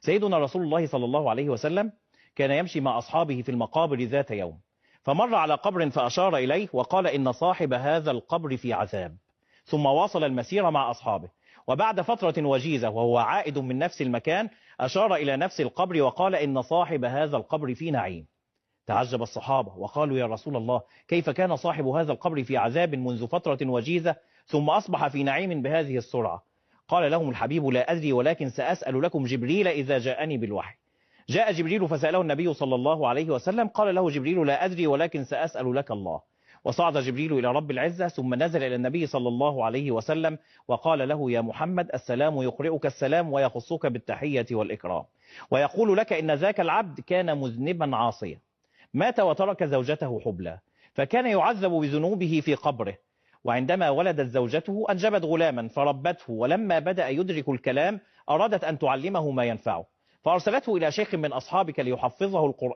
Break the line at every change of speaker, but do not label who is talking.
سيدنا رسول الله صلى الله عليه وسلم كان يمشي مع أصحابه في المقابر ذات يوم، فمر على قبر فأشار إليه وقال إن صاحب هذا القبر في عذاب، ثم واصل المسير مع أصحابه، وبعد فترة وجيزة وهو عائد من نفس المكان أشار إلى نفس القبر وقال إن صاحب هذا القبر في نعيم. تعجب الصحابة وقالوا يا رسول الله كيف كان صاحب هذا القبر في عذاب منذ فترة وجيزة ثم أصبح في نعيم بهذه السرعة؟ قال لهم الحبيب لا أدري ولكن سأسأل لكم جبريل إذا جاءني بالوحي. جاء جبريل فسأله النبي صلى الله عليه وسلم، قال له جبريل لا أدري ولكن سأسأل لك الله. وصعد جبريل إلى رب العزة ثم نزل إلى النبي صلى الله عليه وسلم وقال له يا محمد السلام يقرئك السلام ويخصك بالتحية والإكرام، ويقول لك إن ذاك العبد كان مذنبا عاصيا مات وترك زوجته حبلى، فكان يعذب بذنوبه في قبره، وعندما ولدت زوجته أنجبت غلاما فربته، ولما بدأ يدرك الكلام أرادت أن تعلمه ما ينفعه، فأرسلته إلى شيخ من أصحابك ليحفظه القرآن